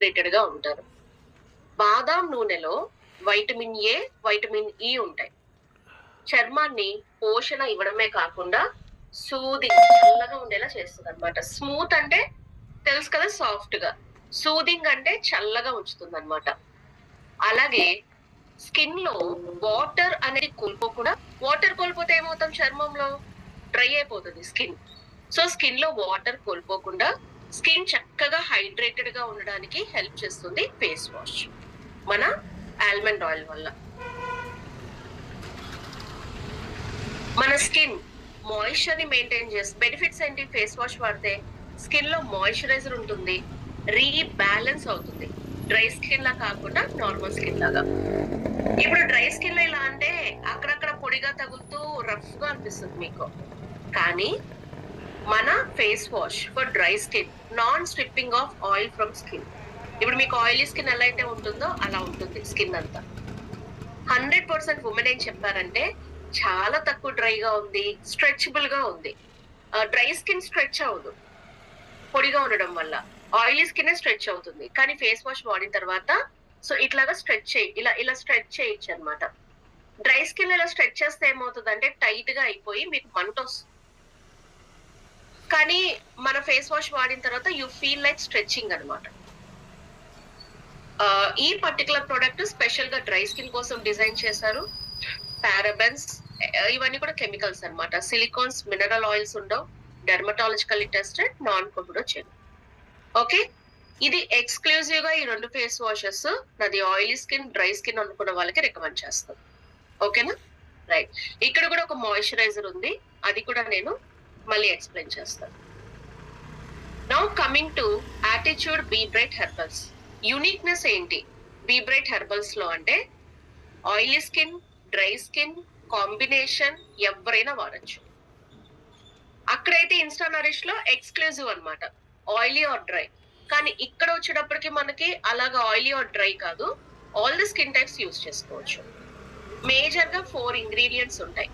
Hydrated గా ఉంటారు. బాదాం నూనెలో వైటమిన్ ఏ, వైటమిన్ ఇ ఉంటాయి. చర్మాన్ని పోషణ ఇవ్వడమే కాకుండా సూదింగ్ చల్లగా ఉండేలా చేస్తుంది అనమాట. స్మూత్ అంటే తెలుసు కదా, సాఫ్ట్ గా. సూదింగ్ అంటే చల్లగా ఉంచుతుంది అనమాట. అలాగే స్కిన్ లో వాటర్ అనేది కోల్పోకుండా, వాటర్ కోల్పోతే ఏమవుతాం, చర్మంలో డ్రై అయిపోతుంది స్కిన్. సో స్కిన్ లో వాటర్ కోల్పోకుండా స్కిన్ చక్కగా హైడ్రేటెడ్ గా ఉండడానికి హెల్ప్ చేస్తుంది ఫేస్ వాష్ మన ఆల్మండ్ ఆయిల్ వల్ల. మన స్కిన్ మాయిశ్చర్ ని మెయింటైన్ చేస్తుంది. బెనిఫిట్స్ ఏంటి ఫేస్ వాష్ వాడితే? స్కిన్ లో మాయిశ్చరైజర్ ఉంటుంది, రీబ్యాలెన్స్ అవుతుంది. డ్రై స్కిన్ లా కాకుండా నార్మల్ స్కిన్ లాగా. ఇప్పుడు డ్రై స్కిన్ లో ఇలా అంటే అక్కడక్కడ పొడిగా తగులుతూ రఫ్ గా అనిపిస్తుంది మీకు. కానీ మన face wash for dry skin, non stripping of oil from skin. ఇప్పుడు మీకు ఆయిలీ స్కిన్ ఎలా అయితే ఉంటుందో అలా ఉంటుంది స్కిన్ అంతా. 100% ఉమెన్ ఏం చెప్పారంటే చాలా తక్కువ డ్రైగా ఉంది, స్ట్రెచబుల్ గా ఉంది. డ్రై స్కిన్ స్ట్రెచ్ అవ్వదు పొడిగా ఉండడం వల్ల, ఆయిలీ స్కిన్ స్ట్రెచ్ అవుతుంది. కానీ ఫేస్ వాష్ వాడిన తర్వాత సో ఇట్లాగా స్ట్రెచ్ చేయి, ఇలా ఇలా స్ట్రెచ్ చేయొచ్చు అనమాట. డ్రై స్కిన్ ఇలా స్ట్రెచ్ చేస్తే ఏమవుతుంది అంటే టైట్ గా అయిపోయి మీకు మంట వస్తుంది. కానీ మన ఫేస్ వాష్ వాడిన తర్వాత యూ ఫీల్ లైక్ స్ట్రెచింగ్ అనమాట. ఈ పర్టికులర్ ప్రోడక్ట్ స్పెషల్ గా డ్రై స్కిన్ కోసం డిజైన్ చేశారు. పారాబెన్స్ ఇవన్నీ కూడా కెమికల్స్ అన్నమాట. సిలికాన్స్, మినరల్ ఆయిల్స్ ఉండవు, డెర్మటాలజికల్లీ టెస్టెడ్, నాన్ కోహ్యుడోజెన్. ఓకే, ఇది ఎక్స్క్లూజివ్ గా ఈ 2 ఫేస్ వాషెస్ నాది ఆయిలీ స్కిన్, డ్రై స్కిన్ అనుకున్న వాళ్ళకి రికమెండ్ చేస్తాను. ఓకేనా, రైట్. ఇక్కడ కూడా ఒక మాయిశ్చరైజర్ ఉంది, అది కూడా నేను మళ్ళీ ఎక్స్ప్లెయిన్ చేస్తాను. Now coming to attitude be bright herbals. Uniqueness ఏంటి బీ బ్రైట్ హెర్బల్స్ లో అంటే, oily skin, dry skin combination ఎవరైనా వాడచ్చు. అక్కడైతే ఇన్స్టా నరిష్ లో ఎక్స్క్లూజివ్ అన్నమాట, ఆయిలీ ఆర్ డ్రై. కానీ ఇక్కడ వచ్చేటప్పటికి మనకి అలాగా ఆయిలీ ఆర్ డ్రై కాదు, all the skin types use చేసుకోవచ్చు. మేజర్ గా 4 ఇంగ్రీడియంట్స్ ఉంటాయి.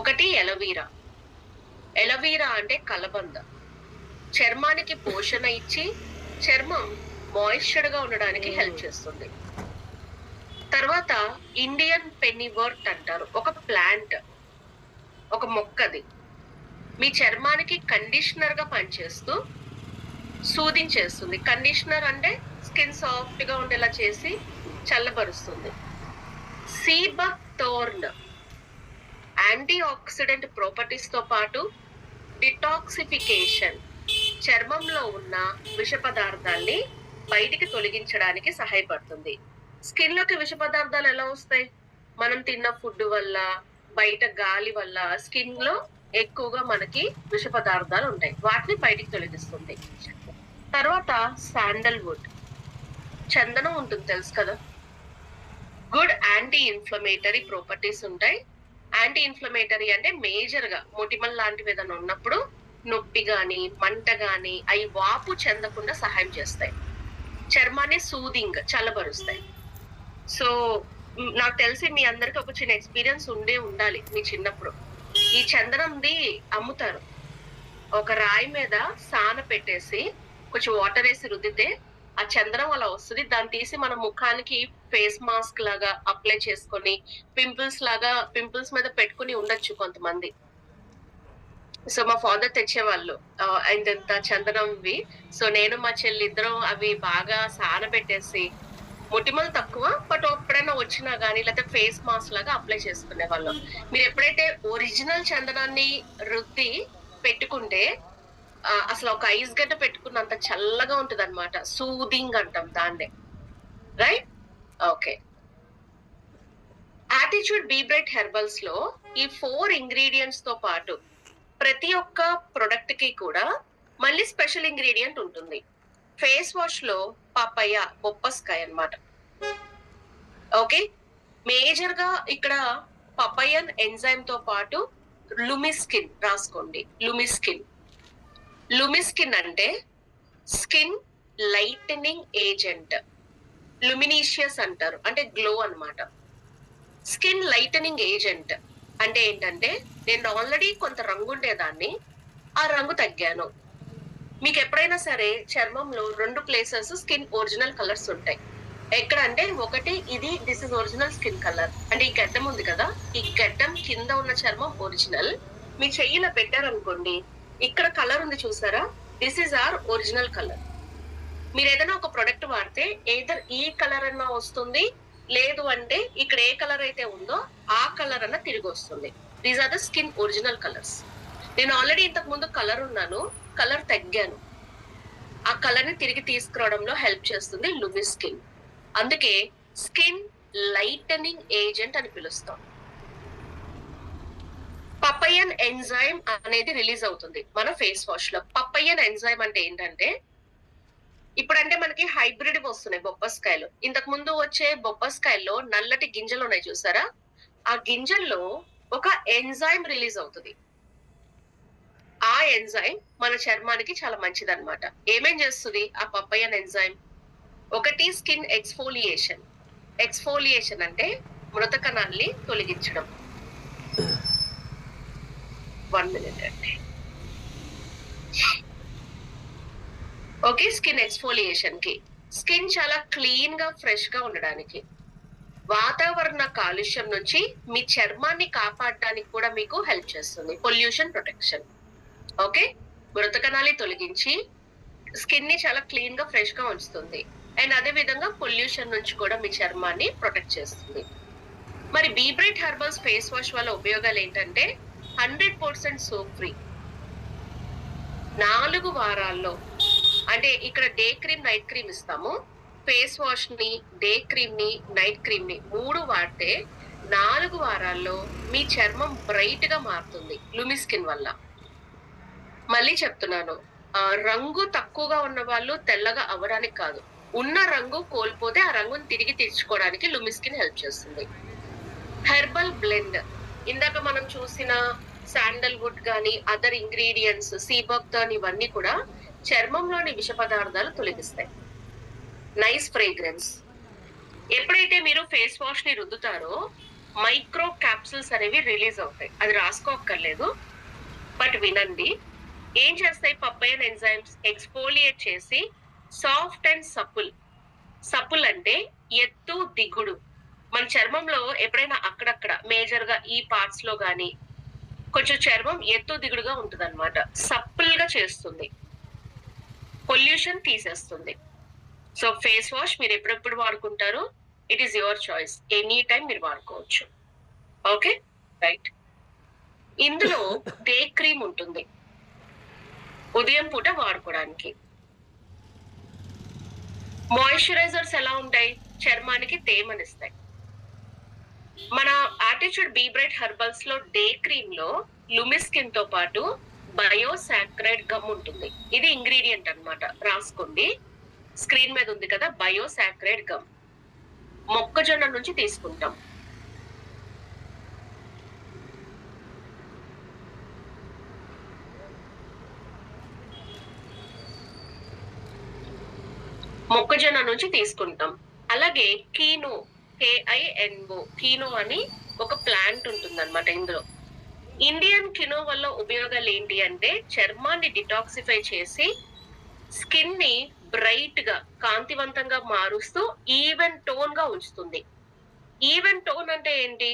ఒకటి ఎలవీరా. ఎలవీరా అంటే కలబంద, చర్మానికి పోషణ ఇచ్చి చర్మం మాయిశ్చర్ గా ఉండడానికి హెల్ప్ చేస్తుంది. తర్వాత ఇండియన్ పెన్నివర్ట్ అంటారు, ఒక ప్లాంట్, ఒక మొక్కది. మీ చర్మానికి కండిషనర్ గా పనిచేస్తూ సూదింగ్ చేస్తుంది. కండిషనర్ అంటే స్కిన్ సాఫ్ట్ గా ఉండేలా చేసి చల్లబరుస్తుంది. సీబక్ థోర్న్ యాంటీ ఆక్సిడెంట్ ప్రాపర్టీస్ తో పాటు డిటాక్సిఫికేషన్, చర్మంలో ఉన్న విష పదార్థాల్ని బయటికి తొలగించడానికి సహాయపడుతుంది. స్కిన్ లోకి విష పదార్థాలు ఎలా వస్తాయి? మనం తిన్న ఫుడ్ వల్ల, బయట గాలి వల్ల స్కిన్ లో ఎక్కువగా మనకి విష పదార్థాలు ఉంటాయి, వాటిని బయటికి తొలగిస్తుంది. తర్వాత శాండల్వుడ్, చందనం ఉంటుంది తెలుసు కదా, గుడ్ యాంటీ ఇన్ఫ్లమేటరీ ప్రాపర్టీస్ ఉంటాయి. యాంటీ ఇన్ఫ్లమేటరీ అంటే మేజర్ గా మొటిమల్ లాంటివి ఏదైనా ఉన్నప్పుడు నొప్పి గాని మంట గాని అవి వాపు చెందకుండా సహాయం చేస్తాయి. చర్మాన్ని సూదింగ్, చల్లబరుస్తాయి. సో నాకు తెలిసి మీ అందరికి ఒక చిన్న ఎక్స్పీరియన్స్ ఉండే ఉండాలి మీ చిన్నప్పుడు. ఈ చందనంది అమ్ముతారు, ఒక రాయి మీద సాన పెట్టేసి కొంచెం వాటర్ వేసి రుద్దితే ఆ చందనం అలా వస్తుంది. దాన్ని తీసి మన ముఖానికి ఫేస్ మాస్క్ లాగా అప్లై చేసుకొని పింపుల్స్ మీద పెట్టుకుని ఉండొచ్చు కొంతమంది. సో మా ఫాదర్ తెచ్చేవాళ్ళు ఇంత చందనంవి. సో నేను మా చెల్లి ఇద్దరం అవి బాగా సాన పెట్టేసి, మొటిమలు తక్కువ బట్ ఎప్పుడైనా వచ్చినా గానీ లేకపోతే ఫేస్ మాస్క్ లాగా అప్లై చేసుకునే వాళ్ళం. మీరు ఎప్పుడైతే ఒరిజినల్ చందనాన్ని రుద్ది పెట్టుకుంటే అసలు ఒక ఐస్ గడ్డ పెట్టుకున్నంత చల్లగా ఉంటది అనమాట. సూదింగ్ అంటాం దాన్నే, right? Okay. Attitude be bright herbals లో ఈ 4 ఇంగ్రీడియంట్స్ తో పాటు ప్రతి ఒక్క ప్రొడక్ట్ కి కూడా మళ్ళీ స్పెషల్ ఇంగ్రీడియంట్ ఉంటుంది. ఫేస్ వాష్ లో పపయ, బొప్పస్కాయ అన్నమాట. ఓకే, మేజర్ గా ఇక్కడ పపయన్ ఎంజైమ్ తో పాటు లుమిస్కిన్ రాసుకోండి. లుమిస్కిన్ అంటే స్కిన్ లైటనింగ్ ఏజెంట్, లుమినీషియస్ అంటారు, అంటే గ్లో అన్నమాట. స్కిన్ లైటనింగ్ ఏజెంట్ అంటే ఏంటంటే, నేను ఆల్రెడీ కొంత రంగు ఉండేదాన్ని, ఆ రంగు తగ్గాను. మీకు ఎప్పుడైనా సరే చర్మంలో 2 ప్లేసెస్ స్కిన్ ఒరిజినల్ కలర్స్ ఉంటాయి. ఎక్కడ అంటే ఒకటి ఇది this is original skin colour. అంటే ఈ గడ్డం ఉంది కదా! ఈ గడ్డం కింద ఉన్న చర్మం ఒరిజినల్. మీ చెయ్యిలా పెట్టారనుకోండి, ఇక్కడ కలర్ ఉంది చూసారా? This is our original colour. మీరేదైనా ఒక ప్రొడక్ట్ వాడితే ఎయిదర్ ఈ కలర్ అన్నా వస్తుంది, లేదు అంటే ఇక్కడ ఏ కలర్ అయితే ఉందో ఆ కలర్ అన్నా తిరిగొస్తుంది. These are the skin original colours. నేను ఆల్రెడీ ఇంతకు ముందు కలర్ ఉన్నాను. కలర్ తగ్గాను. ఆ కలర్ ని తిరిగి తీసుకురావడంలో హెల్ప్ చేస్తుంది లూమిస్ స్కిన్. అందుకే స్కిన్ లైటనింగ్ ఏజెంట్ అని పిలుస్తాం. పపయన్ ఎంజైమ్ అనేది రిలీజ్ అవుతుంది మన ఫేస్ వాష్ లో. పపయన్ ఎంజైమ్ అంటే ఏంటంటే, ఇప్పుడంటే మనకి హైబ్రిడ్ వస్తున్నాయి బొప్పస్కాయలు. ఇంతకు ముందు వచ్చే బొప్పస్కాయల్లో నల్లటి గింజలు ఉన్నాయి చూసారా? ఆ గింజల్లో ఒక ఎంజైమ్ రిలీజ్ అవుతుంది. ఆ ఎంజైమ్ మన చర్మానికి చాలా మంచిదన్నమాట. ఏమేం చేస్తుంది ఆ పపయన్ ఎంజైమ్? ఒకటి స్కిన్ ఎక్స్ఫోలియేషన్. ఎక్స్ఫోలియేషన్ అంటే మృత కణాల్ని తొలగించడం. 1 మినిట్ అండి. ఓకే, స్కిన్ ఎక్స్ఫోలియేషన్ కి స్కిన్ చాలా క్లీన్ గా ఫ్రెష్ గా ఉండడానికి. వాతావరణ కాలుష్యం నుంచి మీ చర్మాన్ని కాపాడడానికి కూడా మీకు హెల్ప్ చేస్తుంది. Pollution protection. ఓకే, మృత కణాల్ని తొలగించి స్కిన్ ని చాలా క్లీన్ గా ఫ్రెష్ గా ఉంచుతుంది. అండ్ అదే విధంగా పొల్యూషన్ నుంచి కూడా మీ చర్మాన్ని ప్రొటెక్ట్ చేస్తుంది. మరి B bright Herbals face wash వల్ల ఉపయోగాలు ఏంటంటే 100% సోప్ ఫ్రీ. 4 వారాల్లో, అంటే ఇక్కడ డే క్రీమ్ నైట్ క్రీమ్ ఇస్తాము. ఫేస్ వాష్ ని, డే క్రీమ్ ని, నైట్ క్రీమ్ ని 3 వాడితే 4 వారాల్లో మీ చర్మం బ్రైట్ గా మారుతుంది లూమిస్ స్కిన్ వల్ల. మళ్ళీ చెప్తున్నాను, రంగు తక్కువగా ఉన్న వాళ్ళు తెల్లగా అవ్వడానికి కాదు, ఉన్న రంగు కోల్పోతే ఆ రంగుని తిరిగి తెచ్చుకోవడానికి లూమిస్ స్కిన్ హెల్ప్ చేస్తుంది. హెర్బల్ బ్లెండ్, ఇందాక మనం చూసిన శాండల్వుడ్ గానీ అదర్ ఇంగ్రీడియంట్స్, సీబక్థర్న్, ఇవన్నీ కూడా చర్మంలోని విష పదార్థాలు తొలగిస్తాయి. Nice fragrance. ఎప్పుడైతే మీరు ఫేస్ వాష్ ని రుద్దుతారో మైక్రో క్యాప్సూల్స్ అనేవి రిలీజ్ అవుతాయి. అది రాసుకోక్కర్లేదు, బట్ వినండి. ఏం చేస్తాయి పపయన్ ఎంజైమ్స్? ఎక్స్ఫోలియేట్ చేసి సాఫ్ట్ అండ్ సపుల్. సపుల్ అంటే ఎత్తు దిగుడు. మన చర్మంలో ఎప్పుడైనా అక్కడక్కడ మేజర్ గా ఈ పార్ట్స్ లో గానీ కొంచెం చర్మం ఎత్తు దిగుడుగా ఉంటుంది అనమాట. సప్పుల్ గా చేస్తుంది, పొల్యూషన్ తీసేస్తుంది. సో ఫేస్ వాష్ మీరు ఎప్పుడెప్పుడు వాడుకుంటారు, it is your choice. Any time మీరు వాడుకోవచ్చు. Okay, right. ఇందులో డే క్రీమ్ ఉంటుంది, ఉదయం పూట వాడుకోవడానికి. మాయిశ్చరైజర్స్ ఎలా ఉంటాయి? చర్మానికి తేమనిస్తాయి. మన ఆటిట్యూడ్ బీ బ్రైట్ హెర్బల్స్ లో డే క్రీమ్ లో లూమిస్ స్కిన్ తో పాటు బయోసాక్రైడ్ గమ్ ఉంటుంది. ఇది ఇంగ్రీడియంట్ అన్నమాట, రాసుకోండి. స్క్రీన్ మీద ఉంది కదా, బయోసాక్రైడ్ గమ్. మొక్కజొన్న నుంచి తీసుకుంటాం. మొక్కజొన్న నుంచి తీసుకుంటాం. అలాగే కీనో, KINO, కీనో అని ఒక ప్లాంట్ ఉంటుంది అనమాట. ఇందులో ఇండియన్ కినో వల్ల ఉపయోగాలు ఏంటి అంటే, చర్మాన్ని డిటాక్సిఫై చేసి స్కిన్ ని బ్రైట్ గా, కాంతివంతంగా మారుస్తూ ఈవెన్ టోన్ గా ఉంచుతుంది. ఈవెన్ టోన్ అంటే ఏంటి?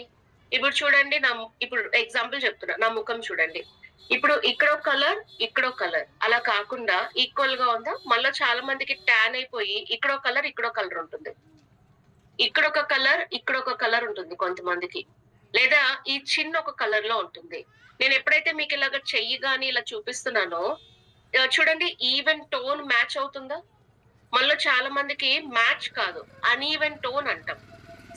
ఇప్పుడు చూడండి, ఇప్పుడు ఎగ్జాంపుల్ చెప్తున్నా. నా ముఖం చూడండి. ఇప్పుడు ఇక్కడో కలర్, ఇక్కడో కలర్, అలా కాకుండా ఈక్వల్ గా ఉందా? మళ్ళీ చాలా మందికి ట్యాన్ అయిపోయి ఇక్కడో కలర్, ఇక్కడో కలర్ ఉంటుంది. ఇక్కడొక కలర్, ఇక్కడొక కలర్ ఉంటుంది కొంతమందికి. లేదా ఈ చిన్న ఒక కలర్ లో ఉంటుంది. నేను ఎప్పుడైతే మీకు ఇలాగ చెయ్యి గాని ఇలా చూపిస్తున్నానో చూడండి, ఈవెన్ టోన్ మ్యాచ్ అవుతుందా? మళ్ళీ చాలా మందికి మ్యాచ్ కాదు, అన్ఈవెన్ టోన్ అంటాం.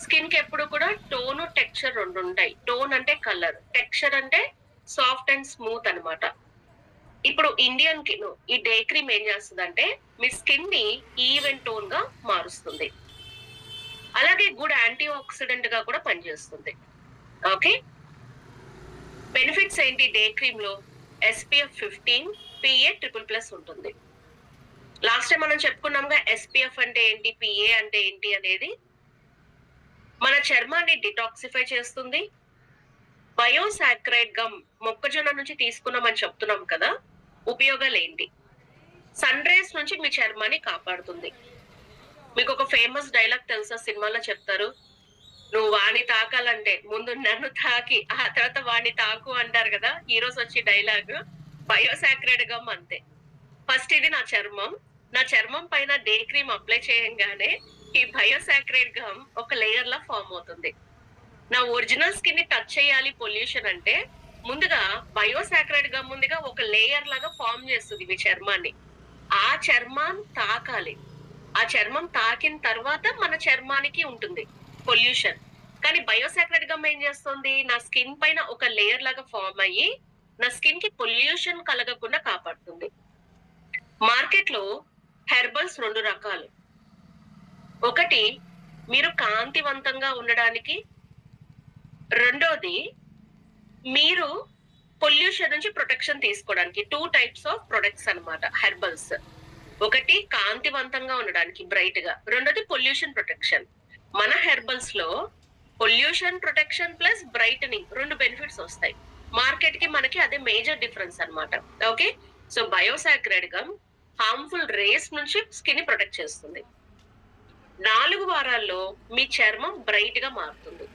స్కిన్ కి ఎప్పుడు కూడా టోన్, టెక్స్చర్ 2 ఉంటాయి. టోన్ అంటే కలర్, టెక్స్చర్ అంటే సాఫ్ట్ అండ్ స్మూత్ అన్నమాట. ఇప్పుడు ఇండియన్ కిను ఈ డే క్రీమ్ ఏం చేస్తుందంటే మీ స్కిన్ ని ఈవెన్ టోన్ గా మారుస్తుంది. అలాగే గుడ్ యాంటీ ఆక్సిడెంట్ గా కూడా పనిచేస్తుంది. ఓకే, బెనిఫిట్స్ ఏంటి డే క్రీమ్ లో? SPF 15, PA++ ఉంటుంది. లాస్ట్ టైం మనం చెప్పుకున్నాంగా SPF అంటే ఏంటి, PA అంటే ఏంటి అనేది. మన చర్మాన్ని డిటాక్సిఫై చేస్తుంది. బయోసాక్రైడ్ గమ్ మొక్కజొన్న నుంచి తీసుకున్నామని చెప్తున్నాం కదా, ఉపయోగాలు ఏంటి? సన్ రేస్ నుంచి మీ చర్మాన్ని కాపాడుతుంది. మీకు ఒక ఫేమస్ డైలాగ్ తెలుసా? సినిమాలో చెప్తారు, నువ్వు వాడిని తాకాలంటే ముందు నన్ను తాకి ఆ తర్వాత వాడిని తాకు అంటారు కదా హీరోస్ వచ్చి డైలాగ్. బయోసాక్రెడ్ గమ్ అంతే. ఫస్ట్ ఇది నా చర్మం. నా చర్మం పైన డే క్రీమ్ అప్లై చేయంగానే ఈ బయోసాక్రెడ్ గమ్ ఒక లేయర్ లా ఫామ్ అవుతుంది. నా ఒరిజినల్ స్కిన్ ని టచ్ చేయాలి పొల్యూషన్ అంటే ముందుగా బయోసాక్రైడ్ గమ్ ముందుగా ఒక లేయర్ లాగా ఫామ్ చేస్తుంది మీ చర్మాన్ని. ఆ చర్మం తాకాలి. ఆ చర్మం తాకిన తర్వాత మన చర్మానికి ఉంటుంది పొల్యూషన్. కానీ బయోసాక్రైడ్ గమ్ ఏం చేస్తుంది? నా స్కిన్ పైన ఒక లేయర్ లాగా ఫామ్ అయ్యి నా స్కిన్ కి పొల్యూషన్ కలగకుండా కాపాడుతుంది. మార్కెట్ లో హెర్బల్స్ 2 రకాలు. ఒకటి మీరు కాంతివంతంగా ఉండడానికి, రెండోది మీరు పొల్యూషన్ నుంచి ప్రొటెక్షన్ తీసుకోవడానికి. 2 టైప్స్ ఆఫ్ ప్రొడక్ట్స్ అన్నమాట హెర్బల్స్. ఒకటి కాంతివంతంగా ఉండడానికి బ్రైట్ గా, రెండోది పొల్యూషన్ ప్రొటెక్షన్. మన హెర్బల్స్ లో pollution protection plus brightening 2 benefits వస్తాయి. మార్కెట్ కి మనకి అదే మేజర్ డిఫరెన్స్ అన్నమాట. Okay, so biosaccharide gum harmful rays నుంచి స్కిన్ ని ప్రొటెక్ట్ చేస్తుంది. 4 వారాల్లో మీ చర్మం బ్రైట్ గా మారుతుంది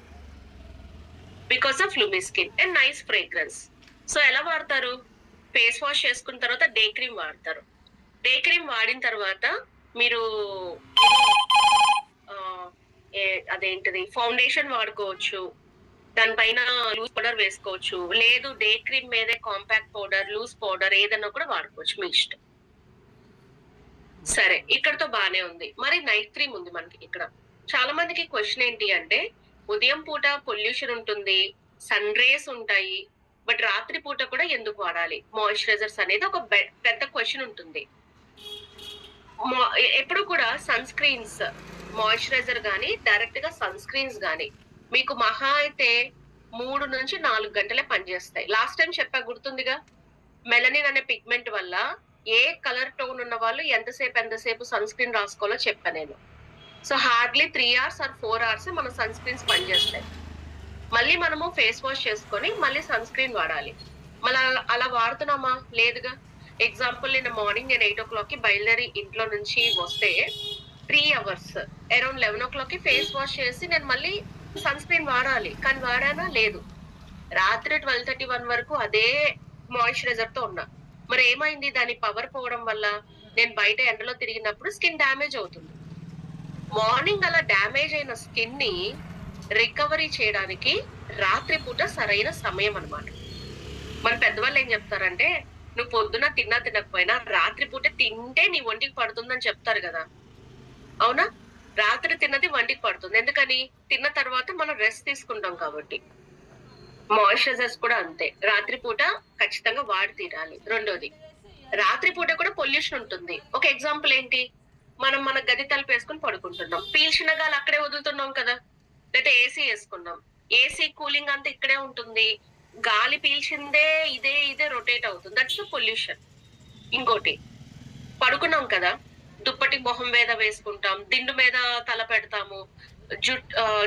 because of Lumi skin and nice fragrance. So ఎలా వాడతారు? ఫేస్ వాష్ చేసుకున్న తర్వాత డే క్రీమ్ వాడతారు. డే క్రీమ్ వాడిన తర్వాత మీరు అదేంటిది ఫౌండేషన్ వాడుకోవచ్చు. దానిపైన లూజ్ పౌడర్ వేసుకోవచ్చు. లేదు డే క్రీమ్ మీదే కాంపాక్ట్ పౌడర్, లూజ్ పౌడర్ ఏదన్నా కూడా వాడుకోవచ్చు, మీ ఇష్టం. సరే, ఇక్కడతో బానే ఉంది. మరి నైట్ క్రీమ్ ఉంది మనకి ఇక్కడ. చాలా మందికి క్వశ్చన్ ఏంటి అంటే, ఉదయం పూట పొల్యూషన్ ఉంటుంది, సన్ రేస్ ఉంటాయి, బట్ రాత్రి పూట కూడా ఎందుకు వాడాలి మాయిశ్చరైజర్స్ అనేది ఒక పెద్ద క్వశ్చన్ ఉంటుంది. ఎప్పుడు కూడా సన్ స్క్రీన్స్, మాయిశ్చరైజర్ గానీ డైరెక్ట్ గా సన్ స్క్రీన్స్ గానీ మీకు మహా అయితే 3 నుంచి 4 గంటలే పనిచేస్తాయి. లాస్ట్ టైం చెప్పా గుర్తుందిగా, మెలనిన్ అనే పిగ్మెంట్ వల్ల ఏ కలర్ టోన్ ఉన్న వాళ్ళు ఎంతసేపు సన్ స్క్రీన్ రాసుకోవాలో చెప్పా నేను. So hardly 3 hours or 4 hours మన సన్ స్క్రీన్స్ పనిచేస్తాయి. మళ్ళీ మనము ఫేస్ వాష్ చేసుకొని మళ్ళీ సన్ స్క్రీన్ వాడాలి. మళ్ళీ అలా వాడుతున్నామా? లేదుగా. ఎగ్జాంపుల్ నిన్న మార్నింగ్ నేను 8 o'clock కి బయలుదేరి ఇంట్లో నుంచి వస్తే 3 hours అరౌండ్ 11 o'clock కి ఫేస్ వాష్ చేసి నేను మళ్ళీ సన్ స్క్రీన్ వాడాలి. కానీ వాడానా? లేదు. రాత్రి 12:31 వరకు అదే మాయిశ్చరైజర్ తో ఉన్నా. మరి ఏమైంది? దాని పవర్ పోవడం వల్ల నేను బయట ఎండలో తిరిగినప్పుడు స్కిన్ డ్యామేజ్ అవుతుంది. మార్నింగ్ అలా డ్యామేజ్ అయిన స్కిన్ ని రికవరీ చేయడానికి రాత్రి పూట సరైన సమయం అన్నమాట. మన పెద్దవాళ్ళు ఏం చెప్తారంటే, నువ్వు పొద్దున తినకపోయినా రాత్రి పూట తింటే నీ ఒంటికి పడుతుందని చెప్తారు కదా. అవునా? రాత్రి తిన్నది ఒంటికి పడుతుంది. ఎందుకని? తిన్న తర్వాత మనం రెస్ట్ తీసుకుంటాం కాబట్టి. మాయిశ్చరైజర్స్ కూడా అంతే, రాత్రి పూట ఖచ్చితంగా వాడి తీరాలి. రెండోది, రాత్రి పూట కూడా పొల్యూషన్ ఉంటుంది. ఒక ఎగ్జాంపుల్ ఏంటి? మనం మన గది తలుపు వేసుకుని పడుకుంటున్నాం, పీల్చిన గాలి అక్కడే వదులుతున్నాం కదా. లేదా ఏసీ వేసుకున్నాం, ఏసీ కూలింగ్ అంతా ఇక్కడే ఉంటుంది, గాలి పీల్చిందే ఇదే రొటేట్ అవుతుంది. That's pollution. ఇంకోటి, పడుకున్నాం కదా, దుప్పటి మొహం మీద వేసుకుంటాం, దిండు మీద తల పెడతాము,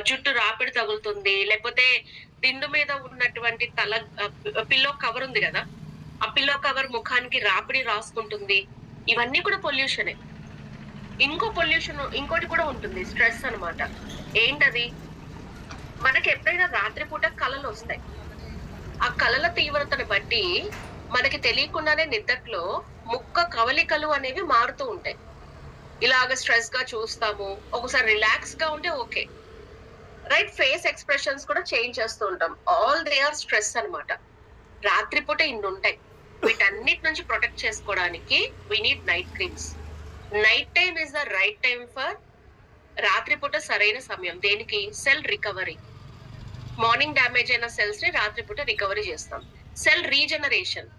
జుట్టు రాపిడి తగులుతుంది, లేకపోతే దిండు మీద ఉన్నటువంటి పిల్లో కవర్ ఉంది కదా, ఆ పిల్లో కవర్ ముఖానికి రాపిడి రాసుకుంటుంది. ఇవన్నీ కూడా పొల్యూషనే. ఇంకోటి కూడా ఉంటుంది, స్ట్రెస్ అన్నమాట. ఏంటది? మనకి ఎప్పుడైనా రాత్రిపూట కళలు వస్తాయి. ఆ కళల తీవ్రతను బట్టి మనకి తెలియకుండానే నిద్రలో ముక్క కవలికలు అనేవి మారుతూ ఉంటాయి. ఇలాగ స్ట్రెస్ గా చూస్తాము, ఒకసారి రిలాక్స్ గా ఉంటే ఓకే, రైట్. ఫేస్ ఎక్స్ప్రెషన్స్ కూడా చేంజ్ చేస్తూ ఉంటాం. ఆల్ దే ఆర్ స్ట్రెస్ అన్నమాట. రాత్రిపూట ఇన్ని ఉంటాయి. వీటన్నిటి నుంచి ప్రొటెక్ట్ చేసుకోవడానికి we need night creams. Night time is the right time for, రాత్రిపూట సరైన సమయం దేనికి? Cell recovery. మార్నింగ్ డ్యామేజ్ అయిన సెల్స్ ని రాత్రిపూట రికవరీ చేస్తాం. సెల్ రీజనరేషన్,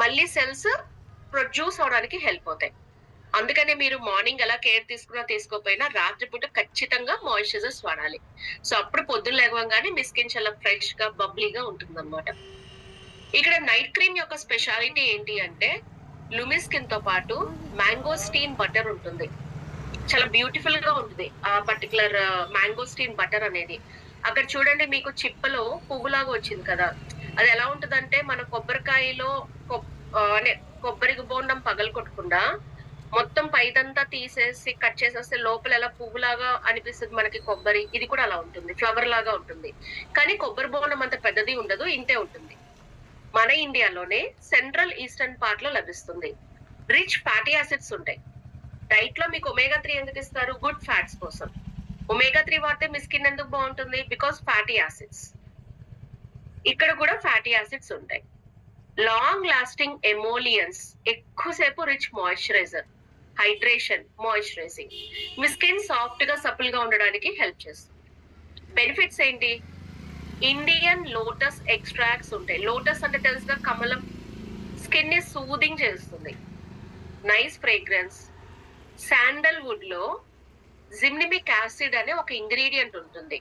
మళ్ళీ సెల్స్ ప్రొడ్యూస్ అవడానికి హెల్ప్ అవుతాయి. అందుకనే మీరు మార్నింగ్ ఎలా కేర్ తీసుకున్నా తీసుకోకపోయినా రాత్రిపూట ఖచ్చితంగా మాయిశ్చరైజర్స్ వాడాలి. సో అప్పుడు పొద్దున్న లేవగానే మీ స్కిన్ చాలా ఫ్రెష్ గా బబ్లీగా ఉంటుంది అన్నమాట. ఇక్కడ నైట్ క్రీమ్ యొక్క స్పెషాలిటీ ఏంటి అంటే, లూమి స్కిన్ తో పాటు మ్యాంగోస్టీన్ బటర్ ఉంటుంది. చాలా బ్యూటిఫుల్ గా ఉంటుంది ఆ పర్టికులర్ మ్యాంగోస్టీన్ బటర్ అనేది. అక్కడ చూడండి, మీకు చిప్పలో పువ్వులాగా వచ్చింది కదా, అది ఎలా ఉంటుందంటే మన కొబ్బరికాయలో కొబ్బరి బోండం పగలగొట్టకుండా మొత్తం పైదంతా తీసేసి కట్ చేసేస్తే లోపల ఎలా పువ్వులాగా అనిపిస్తుంది మనకి కొబ్బరి, ఇది కూడా అలా ఉంటుంది, ఫ్లవర్ లాగా ఉంటుంది. కానీ కొబ్బరి బోండం అంత పెద్దది ఉండదు, ఇంతే ఉంటుంది. మన ఇండియాలోనే సెంట్రల్ ఈస్టర్న్ పార్ట్ లో లభిస్తుంది. రిచ్ ఫ్యాటీ యాసిడ్స్ ఉంటాయి. డైట్ లో మీకు ఒమేగా 3 ఎందుకు ఇస్తారు? గుడ్ ఫ్యాట్స్ కోసం. ఒమేగా 3 వాడితే మీ స్కిన్ ఎందుకు బాగుంటుంది? Because fatty acids. ఇక్కడ కూడా ఫ్యాటీ యాసిడ్స్ ఉంటాయి. లాంగ్ లాస్టింగ్ ఎమోలియన్స్, ఎక్కువసేపు రిచ్ మాయిశ్చరైజర్, హైడ్రేషన్, మాయిశ్చరైజింగ్, మీ స్కిన్ సాఫ్ట్ గా సపుల్ గా ఉండడానికి హెల్ప్ చేస్తుంది. బెనిఫిట్స్ ఏంటి? ఇండియన్ లోటస్ ఎక్స్ట్రాక్ట్స్ ఉంటాయి. లోటస్ అంటే తెలుసుగా, కమలం. స్కిన్ ని సూదింగ్ చేస్తుంది. Nice fragrance. శాండల్వుడ్ లో జిమ్నిమిక్ యాసిడ్ అనే ఒక ఇంగ్రీడియంట్ ఉంటుంది.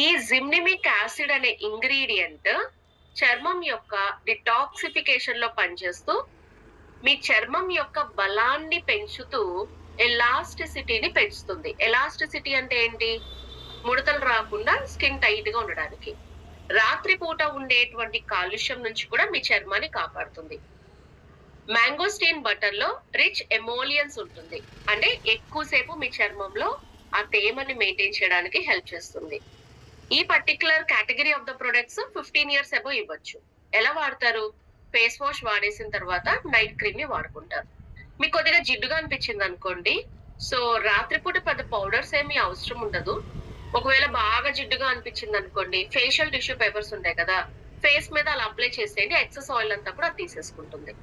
ఈ జిమ్నిమిక్ యాసిడ్ అనే ఇంగ్రీడియంట్ చర్మం యొక్క డిటాక్సిఫికేషన్ లో పనిచేస్తూ మీ చర్మం యొక్క బలాన్ని పెంచుతూ ఎలాస్టిసిటీని పెంచుతుంది. ఎలాస్టిసిటీ అంటే ఏంటి? ముడతలు రాకుండా స్కిన్ టైట్ గా ఉండడానికి. రాత్రిపూట ఉండేటువంటి కాలుష్యం నుంచి కూడా మీ చర్మాన్ని కాపాడుతుంది. మ్యాంగోస్టీన్ బటర్ లో రిచ్ ఎమోలియన్స్ ఉంటుంది, అంటే ఎక్కువసేపు మీ చర్మంలో ఆ తేమని మెయింటైన్ చేయడానికి హెల్ప్ చేస్తుంది. ఈ particular category of the products 15 years above ఇవ్వచ్చు. ఎలా వాడతారు? ఫేస్ వాష్ వాడేసిన తర్వాత నైట్ క్రీమ్ ని వాడుకుంటారు. మీకు కొద్దిగా జిడ్డుగా అనిపించింది అనుకోండి, సో రాత్రిపూట పెద్ద పౌడర్స్ ఏమీ అవసరం ఉండదు. ఒకవేళ బాగా జిడ్డుగా అనిపించింది అనుకోండి, ఫేషియల్ టిష్యూ పేపర్స్ ఉంటాయి కదా, ఫేస్ మీద అలా అప్లై చేసేయండి, ఎక్సెస్ ఆయిల్ అంతా కూడా తీసేసుకుంటుంది.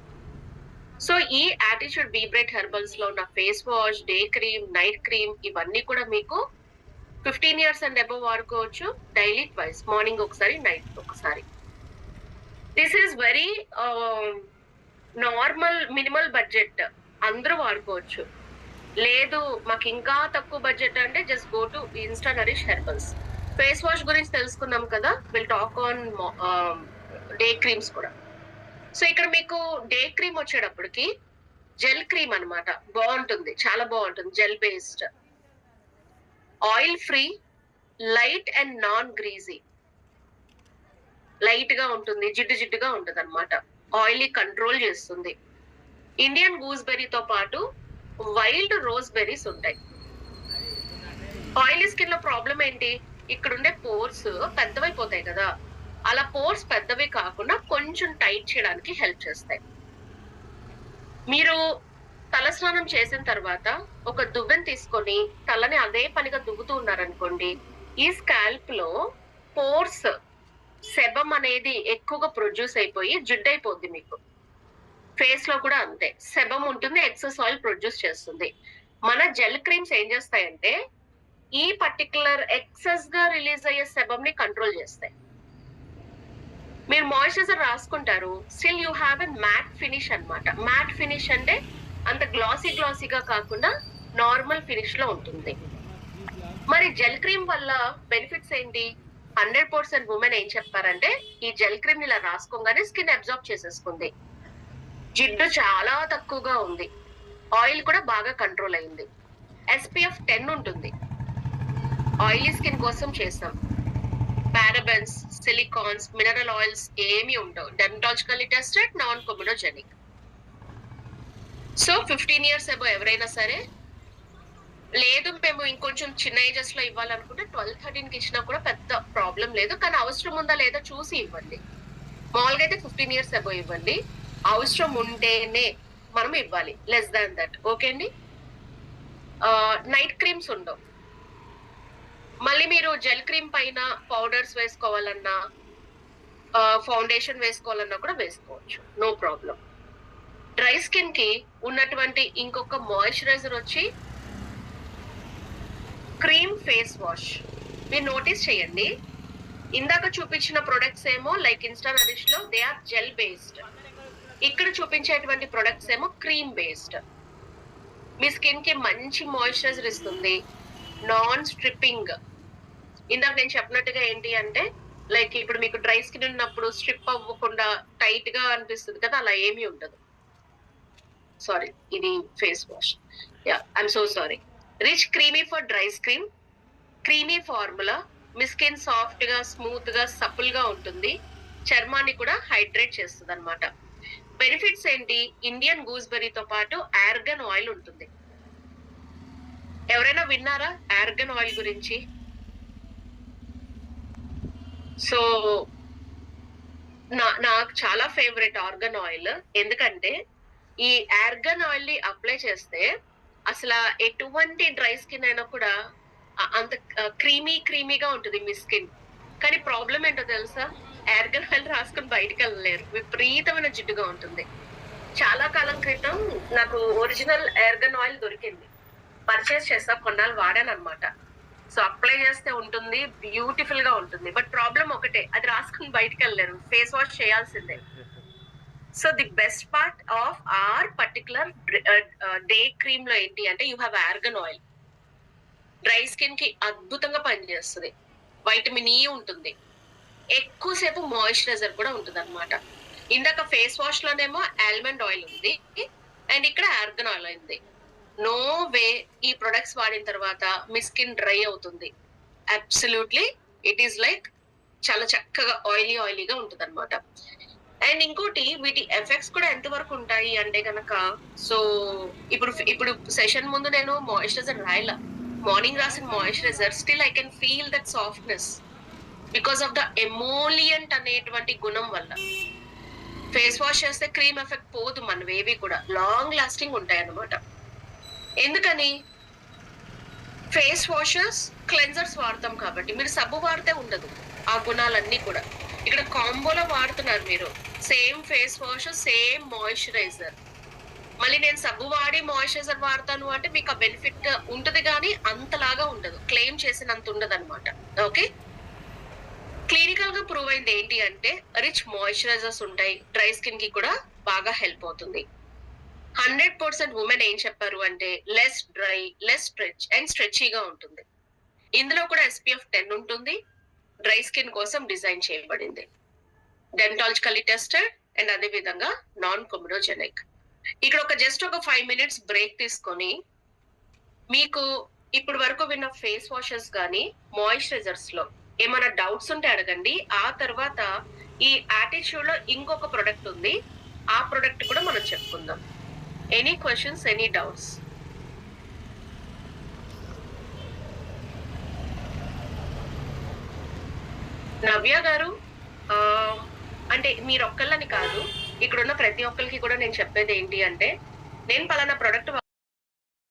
సో ఈ యాటిట్యూడ్ బీ బ్రైట్ హెర్బల్స్ లో ఉన్న face wash, day cream, night cream, ఇవన్నీ కూడా మీకు 15 ఇయర్స్ అండ్ అబవ్ వాడుకోవచ్చు. డైలీ ట్వైస్, మార్నింగ్ ఒకసారి, నైట్ ఒకసారి. This is very normal, minimal budget, అందరూ వాడుకోవచ్చు. లేదు మాకు ఇంకా తక్కువ బడ్జెట్ అంటే just go to Insta Nourish herbals. Face wash గురించి తెలుసుకున్నాం కదా, will talk on day creams కూడా. సో ఇక్కడ మీకు డే క్రీమ్ వచ్చేటప్పటికి జెల్ క్రీమ్ అన్నమాట. బాగుంటుంది, చాలా బాగుంటుంది. Gel based, oil free, light and non greasy. Light గా ఉంటుంది, జిడ్డు జిడ్డుగా ఉంటుంది అనమాట. ఆయిల్ కంట్రోల్ చేస్తుంది. ఇండియన్ గూస్బెర్రీతో పాటు వైల్డ్ రోజ్ బెర్రీస్ ఉంటాయి. ఆయిలీ స్కిన్ లో ప్రాబ్లం ఏంటి? ఇక్కడ ఉండే పోర్స్ పెద్దవైపోతాయి కదా, అలా పోర్స్ పెద్దవి కాకుండా కొంచెం టైట్ చేయడానికి హెల్ప్ చేస్తాయి. మీరు తలస్నానం చేసిన తర్వాత ఒక దువ్వెన తీసుకొని తలని అదే పనిగా దువ్వుతూ ఉన్నారనుకోండి, ఈ స్కాల్ప్ లో పోర్స్, సెబమ్ అనేది ఎక్కువగా ప్రొడ్యూస్ అయిపోయి జిడ్డు అయిపోద్ది. మీకు ఫేస్ లో కూడా అంతే, సెబమ్ ఉంటుంది, ఎక్సెస్ ఆయిల్ ప్రొడ్యూస్ చేస్తుంది. మన జెల్ క్రీమ్స్ ఏం చేస్తాయంటే ఈ పర్టికులర్ ఎక్సెస్ గా రిలీజ్ అయ్యే సెబమ్ ని కంట్రోల్ చేస్తాయి. మీరు మాయిశ్చరైజర్ రాసుకుంటారు, still you have a matte finish అన్నమాట. మ్యాట్ ఫినిష్ అంటే అంత గ్లాసీగా కాకుండా నార్మల్ ఫినిష్ లో ఉంటుంది. మరి జెల్ క్రీమ్ వల్ల బెనిఫిట్స్ ఏంటి? 100% ఉమెన్ ఏం చెప్పారంటే, ఈ జెల్ క్రీమ్ ఇలా రాసుకోగానే స్కిన్ అబ్జార్బ్ చేసేసుకుంది, జిడ్డు చాలా తక్కువగా ఉంది, ఆయిల్ కూడా బాగా కంట్రోల్ అయింది. SPF 10 ఉంటుంది. ఆయిలీ స్కిన్ కోసం చేసాం. పారాబెన్స్, సిలికాన్స్, మినరల్ ఆయిల్స్ ఏమీ ఉండవు. Dermatologically tested, non comedogenic. So 15 years above ఎవరైనా సరే, లేదు మేము ఇంకొంచెం చిన్న ఏజెస్ లో ఇవ్వాలనుకుంటే 12-13 కి ఇచ్చినా కూడా పెద్ద ప్రాబ్లం లేదు. కానీ అవసరం ఉందా లేదా చూసి ఇవ్వండి. మామూలుగా అయితే 15 ఇయర్స్ అబో ఇవ్వండి. అవసరం ఉంటేనే మనం ఇవ్వాలి, లెస్ దాన్ దట్. ఓకే అండి. నైట్ క్రీమ్స్ ఉండవు. మళ్ళీ మీరు జెల్ క్రీమ్ పైన పౌడర్స్ వేసుకోవాలన్నా, ఫౌండేషన్ వేసుకోవాలన్నా కూడా వేసుకోవచ్చు, నో ప్రాబ్లం. డ్రై స్కిన్ కి ఉన్నటువంటి ఇంకొక మాయిశ్చరైజర్ వచ్చి క్రీమ్ ఫేస్ వాష్. మీరు నోటీస్ చేయండి, ఇందాక చూపించిన ప్రొడక్ట్స్ ఏమో లైక్ ఇన్స్టా నరిష్ లో దే ఆర్ జెల్ బేస్డ్, ఇక్కడ చూపించేటువంటి ప్రొడక్ట్స్ ఏమో క్రీమ్ బేస్డ్. మీ స్కిన్ కి మంచి మాయిశ్చరైజర్ ఇస్తుంది, నాన్ స్ట్రిప్పింగ్. ఇందాక నేను చెప్పినట్టుగా ఏంటి అంటే, లైక్ ఇప్పుడు మీకు డ్రై స్కిన్ ఉన్నప్పుడు స్ట్రిప్ అవ్వకుండా టైట్ గా అనిపిస్తుంది కదా, అలా ఏమీ ఉండదు. సారీ, ఇది face wash. I'm so sorry. Rich creamy for dry skin, creamy formula. Me skin soft గా, స్మూత్ గా, సపుల్ గా ఉంటుంది. చర్మాన్ని కూడా హైడ్రేట్ చేస్తుంది అనమాట. బెనిఫిట్స్ ఏంటి? ఇండియన్ గూస్‌బెర్రీతో పాటు ఆర్గాన్ ఆయిల్ ఉంటుంది. ఎవరైనా విన్నారా ఆర్గాన్ ఆయిల్ గురించి? సో, నాకు చాలా ఫేవరెట్ ఆర్గాన్ ఆయిల్. ఎందుకంటే, ఈ ఆర్గాన్ ఆయిల్‌ని అప్లై చేస్తే అసల ఎటువంటి డ్రై స్కిన్ అయినా కూడా అంత క్రీమీగా ఉంటది మీ స్కిన్. కానీ ప్రాబ్లమ్ ఏంటో తెలుసా? ఆర్గాన్ ఆయిల్ రాసుకొని బయటికెళ్ళలేరు. విపరీతమైన జిడ్డుగా ఉంటుంది. చాలా కాలం క్రితం నాకు ఒరిజినల్ ఆర్గాన్ ఆయిల్ దొరికింది. పర్చేస్ చేశా. కొన్నాళ్ళు వాడానన్నమాట. సో, అప్లై చేస్తే ఉంటుంది. బ్యూటిఫుల్ గా ఉంటుంది. బట్ ప్రాబ్లమ్ ఒకటే. అది రాసుకొని బయటికెళ్ళలేరు. ఫేస్ వాష్ చేయాల్సిందే. So, the best part of our particular day cream లో ఏంటి అంటే you have argan oil. Dry skin కి అద్భుతంగా పనిచేస్తది. వైటమిన్ ఇ ఉంటుంది. ఎక్కువ సేపు మాయిశ్చరైజర్ కూడా ఉంటదన్నమాట. ఇందాక ఫేస్ వాష్ లోనేమో ఆల్మండ్ ఆయిల్ ఉంది. అండ్ ఇక్కడ ఆర్గాన్ ఆయిల్ ఉంది. నో వే ఈ ప్రొడక్ట్స్ వాడిన తర్వాత మీ స్కిన్ డ్రై అవుతుంది. అబ్సల్యూట్లీ ఇట్ ఈస్ లైక్ చాలా చక్కగా ఆయిలీగా ఉంటదన్నమాట. అండ్ ఇంకోటి వీటి ఎఫెక్ట్స్ కూడా ఎంత వరకు ఉంటాయి అంటే గనక సో ఇప్పుడు సెషన్ ముందు నేను మాయిశ్చరైజర్ రాయలా. మార్నింగ్ రాసిన moisturiser still I can feel that softness because of the emollient అనేటువంటి గుణం వల్ల. ఫేస్ వాష్ చేస్తే క్రీమ్ ఎఫెక్ట్ పోదు మనవేవి కూడా. లాంగ్ లాస్టింగ్ ఉంటాయన్నమాట. ఎందుకని? ఫేస్ వాషెస్, క్లెన్జర్స్ వాడతాం కాబట్టి. మీరు సబ్బు వాడితే ఉండదు ఆ గుణాలన్నీ కూడా. ఇక్కడ కాంబోలో వాడుతున్నారు మీరు. Same face wash, same moisturiser. మళ్ళీ నేను సబ్బు వాడి మాయిశ్చరైజర్ వాడతాను అంటే మీకు ఆ బెనిఫిట్ ఉంటది కానీ అంతలాగా ఉండదు. క్లెయిమ్ చేసినంత ఉండదన్నమాట. ఓకే. క్లినికల్ గా ప్రూవ్ అయింది ఏంటి అంటే రిచ్ మాయిశ్చరైజర్స్ ఉంటాయి. డ్రై స్కిన్ కి కూడా బాగా హెల్ప్ అవుతుంది. 100% ఉమెన్ ఏం చెప్పారు అంటే less dry, less stretch and స్ట్రెచీగా ఉంటుంది. ఇందులో కూడా SPF 10 ఉంటుంది. డ్రై స్కిన్ కోసం డిజైన్ చేయబడింది. డెర్మటాలజికల్లీ టెస్టెడ్ అండ్ అదే విధంగా నాన్ కొమెడోజెనిక్. ఇక్కడ జస్ట్ ఒక 5 మినిట్స్ బ్రేక్ తీసుకొని మీకు ఇప్పుడు వరకు విన్న ఫేస్ వాషెస్ గానీ మాయిశ్చరైజర్స్ లో ఏమైనా డౌట్స్ ఉంటే అడగండి. ఆ తర్వాత ఈ యాటిట్యూడ్ లో ఇంకొక ప్రొడక్ట్ ఉంది. ఆ ప్రొడక్ట్ కూడా మనం చెప్పుకుందాం. Any questions, any doubts? Navya garu, అంటే మీరు ఒక్కళ్ళని కాదు, ఇక్కడున్న ప్రతి ఒక్కరికి కూడా నేను చెప్పేది ఏంటి అంటే నేను పలానా ప్రొడక్ట్